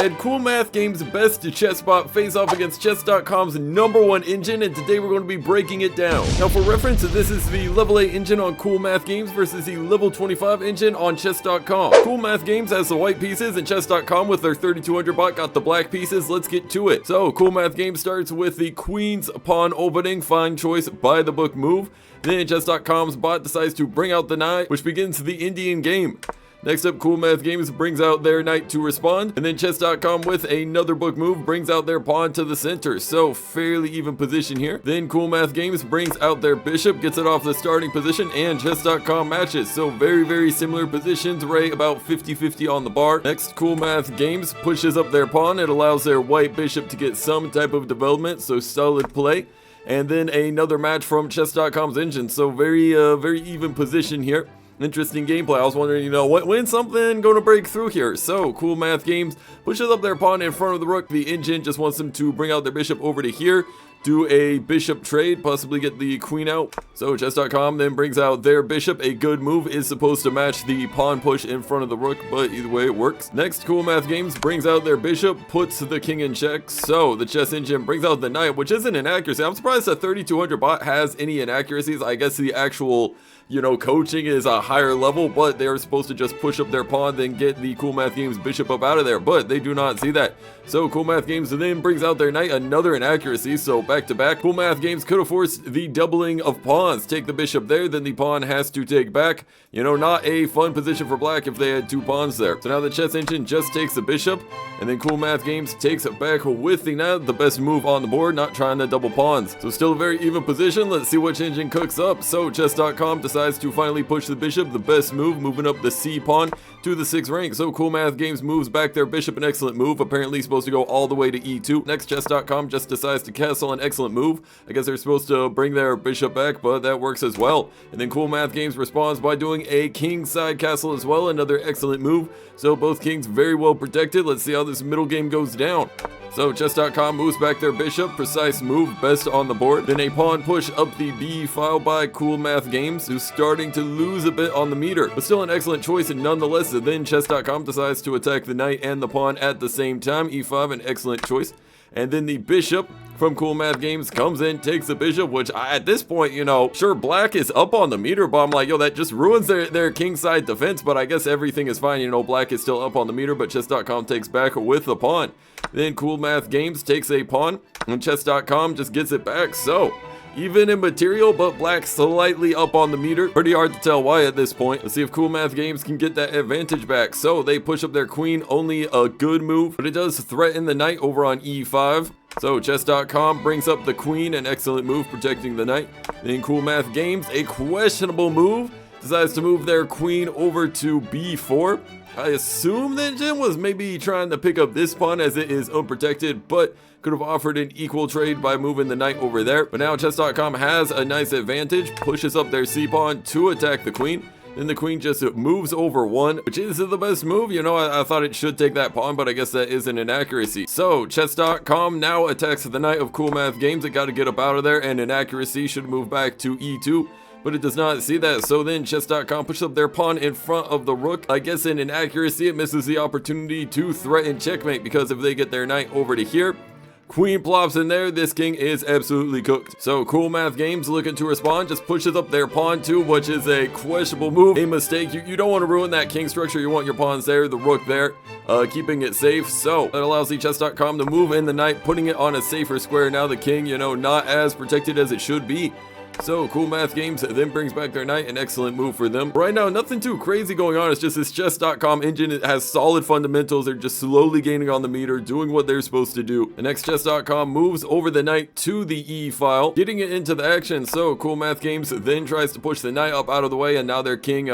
And Cool Math Games' best chess bot face off against chess.com's #1 engine, and today we're going to be breaking it down. Now for reference, this is the level 8 engine on Cool Math Games versus the level 25 engine on chess.com. Cool Math Games has the white pieces and chess.com with their 3200 bot got the black pieces. Let's get to it. So Cool Math Games starts with the queen's pawn opening, fine choice, by the book move. Then chess.com's bot decides to bring out the knight, which begins the Indian game. Next up, Cool Math Games brings out their knight to respond, and then chess.com with another book move brings out their pawn to the center, so fairly even position here. Then Cool Math Games brings out their bishop, gets it off the starting position, and chess.com matches, so very similar positions, right about 50-50 on the bar. Next, Cool Math Games pushes up their pawn. It allows their white bishop to get some type of development, so solid play. And then another match from chess.com's engine, so very even position here. Interesting gameplay. I was wondering, when's something going to break through here? So, Cool Math Games pushes up their pawn in front of the rook. The engine just wants them to bring out their bishop over to here, do a bishop trade, possibly get the queen out. So, chess.com then brings out their bishop. A good move is supposed to match the pawn push in front of the rook, but either way it works. Next, Cool Math Games brings out their bishop, puts the king in check. So, the chess engine brings out the knight, which is an inaccuracy. I'm surprised that 3200 bot has any inaccuracies. I guess the actual coaching is a higher level, but they're supposed to just push up their pawn, then get the Cool Math Games bishop up out of there, but they do not see that. So Cool Math Games then brings out their knight, another inaccuracy, so back to back. Cool Math Games could have forced the doubling of pawns. Take the bishop there, then the pawn has to take back. Not a fun position for black if they had two pawns there. So now the chess engine just takes the bishop, and then Cool Math Games takes it back with the knight, the best move on the board, not trying to double pawns. So still a very even position. Let's see which engine cooks up. So chess.com decides to finally push the bishop, the best move, moving up the c pawn to the 6th rank. So Cool Math Games moves back their bishop, an excellent move, apparently supposed to go all the way to e2. Next, chess.com just decides to castle, an excellent move. I guess they're supposed to bring their bishop back, but that works as well. And then Cool Math Games responds by doing a kingside castle as well, another excellent move. So both kings very well protected. Let's see how this middle game goes down. So chess.com moves back their bishop, precise move, best on the board. Then a pawn push up the b file by Cool Math Games, who's starting to lose a bit on the meter, but still an excellent choice and nonetheless. Then chess.com decides to attack the knight and the pawn at the same time. e5, an excellent choice. And then the bishop from Cool Math Games comes in, takes the bishop, which at this point, sure, black is up on the meter, but I'm like, that just ruins their kingside defense, but I guess everything is fine. Black is still up on the meter, but chess.com takes back with the pawn. Then Cool Math Games takes a pawn, and chess.com just gets it back. So even in material, but black slightly up on the meter. Pretty hard to tell why at this point. Let's see if Cool Math Games can get that advantage back. So they push up their queen, only a good move, but it does threaten the knight over on e5. So chess.com brings up the queen, an excellent move protecting the knight. Then Cool Math Games, a questionable move, decides to move their queen over to b4. I assume the engine was maybe trying to pick up this pawn as it is unprotected, but could have offered an equal trade by moving the knight over there. But now chess.com has a nice advantage, pushes up their c-pawn to attack the queen. Then the queen just moves over one, which is the best move. I thought it should take that pawn, but I guess that is an inaccuracy. So chess.com now attacks the knight of Cool Math Games. It got to get up out of there, and inaccuracy should move back to e2. But it does not see that, so then chess.com pushes up their pawn in front of the rook. I guess in inaccuracy, it misses the opportunity to threaten checkmate, because if they get their knight over to here, queen plops in there, this king is absolutely cooked. So Cool Math Games looking to respond, just pushes up their pawn too, which is a questionable move, a mistake. You don't want to ruin that king structure. You want your pawns there, the rook there, keeping it safe. So that allows the chess.com to move in the knight, putting it on a safer square. Now the king, not as protected as it should be. So Cool Math Games then brings back their knight, an excellent move for them. Right now, nothing too crazy going on. It's just this chess.com engine. It has solid fundamentals. They're just slowly gaining on the meter, doing what they're supposed to do. The next chess.com moves over the knight to the e file, getting it into the action. So Cool Math Games then tries to push the knight up out of the way, and now their king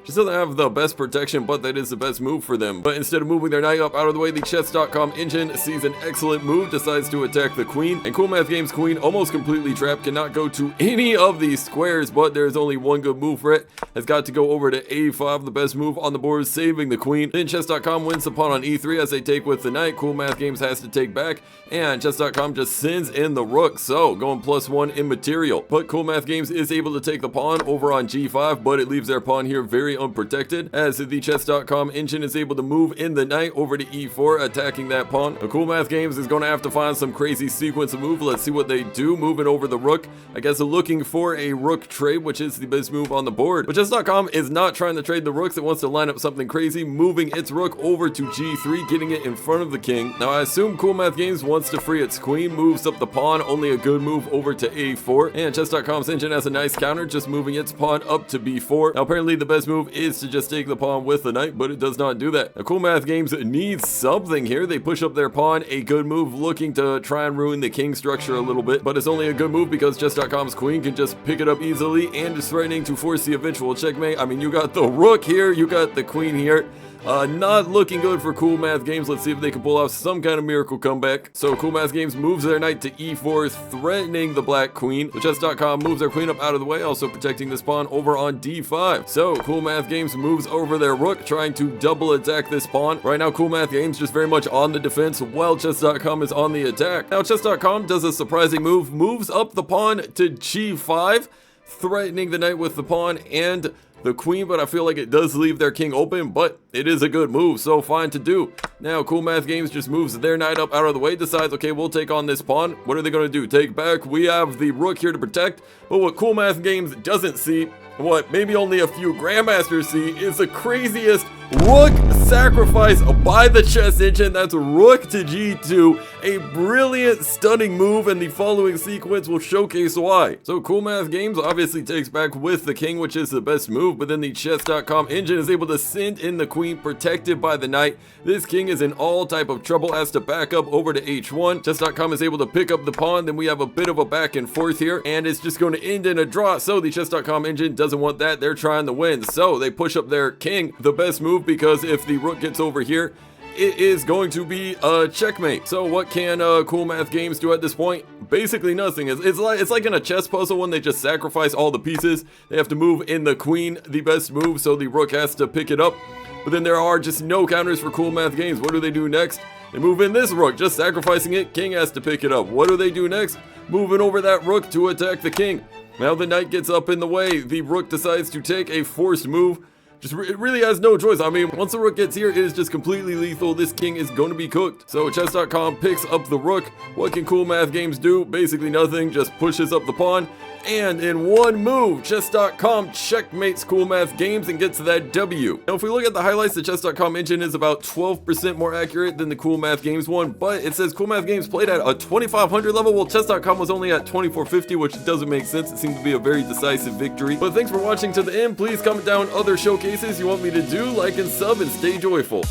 just doesn't have the best protection, but that is the best move for them. But instead of moving their knight up out of the way, the chess.com engine sees an excellent move, decides to attack the queen. And Cool Math Games' queen, almost completely trapped, cannot go to any of these squares, but there's only one good move for it. Has got to go over to a5, the best move on the board, saving the queen. Then chess.com wins the pawn on e3 as they take with the knight. Cool Math Games has to take back, and chess.com just sends in the rook, so going +1 in material. But Cool Math Games is able to take the pawn over on g5, but it leaves their pawn here very unprotected, as the chess.com engine is able to move in the knight over to e4, attacking that pawn. The Cool Math Games is going to have to find some crazy sequence of move. Let's see what they do. Moving over the rook, I guess looking for a rook trade, which is the best move on the board. But chess.com is not trying to trade the rooks. It wants to line up something crazy, moving its rook over to g3, getting it in front of the king. Now I assume Cool Math Games wants to free its queen, moves up the pawn, only a good move over to a4, and chess.com's engine has a nice counter, just moving its pawn up to b4. Now apparently the best move is to just take the pawn with the knight, but it does not do that. Now Cool Math Games needs something here. They push up their pawn, a good move, looking to try and ruin the king structure a little bit, but it's only a good move because chess.com's queen can just pick it up easily and is threatening to force the eventual checkmate. I mean, you got the rook here, you got the queen here. Not looking good for Cool Math Games. Let's see if they can pull off some kind of miracle comeback. So Cool Math Games moves their knight to e4, threatening the black queen. The chess.com moves their queen up out of the way, also protecting this pawn over on d5. So Cool Math Games moves over their rook, trying to double attack this pawn. Right now, Cool Math Games just very much on the defense, while chess.com is on the attack. Now chess.com does a surprising move, moves up the pawn to g5, threatening the knight with the pawn and the queen, but I feel like it does leave their king open, but it is a good move, so fine to do. Now Cool Math Games just moves their knight up out of the way, decides, okay, we'll take on this pawn. What are they going to do? Take back? We have the rook here to protect, but what Cool Math Games doesn't see, what maybe only a few grandmasters see, is the craziest rook sacrifice by the chess engine. That's rook to g2, a brilliant, stunning move, and the following sequence will showcase why. So Cool Math Games obviously takes back with the king, which is the best move, but then the chess.com engine is able to send in the queen, protected by the knight. This king is in all type of trouble, has to back up over to h1. Chess.com is able to pick up the pawn, then we have a bit of a back and forth here, and it's just going to end in a draw. So the chess.com engine doesn't want that. They're trying to win, so they push up their king, the best move, because if the rook gets over here, it is going to be a checkmate. So what can Cool Math Games do at this point? Basically nothing. It's like in a chess puzzle when they just sacrifice all the pieces. They have to move in the queen, the best move, so the rook has to pick it up. But then there are just no counters for Cool Math Games. What do they do next? They move in this rook, just sacrificing it. King has to pick it up. What do they do next? Moving over that rook to attack the king. Now the knight gets up in the way. The rook decides to take a forced move. It really has no choice. I mean, once the rook gets here, it is just completely lethal. This king is going to be cooked. So chess.com picks up the rook. What can Cool Math Games do? Basically nothing, just pushes up the pawn. And in one move, chess.com checkmates Cool Math Games and gets that W. Now, if we look at the highlights, the chess.com engine is about 12% more accurate than the Cool Math Games one, but it says Cool Math Games played at a 2500 level, while chess.com was only at 2450, which doesn't make sense. It seems to be a very decisive victory. But thanks for watching to the end. Please comment down other showcases you want me to do, like and sub, and stay joyful.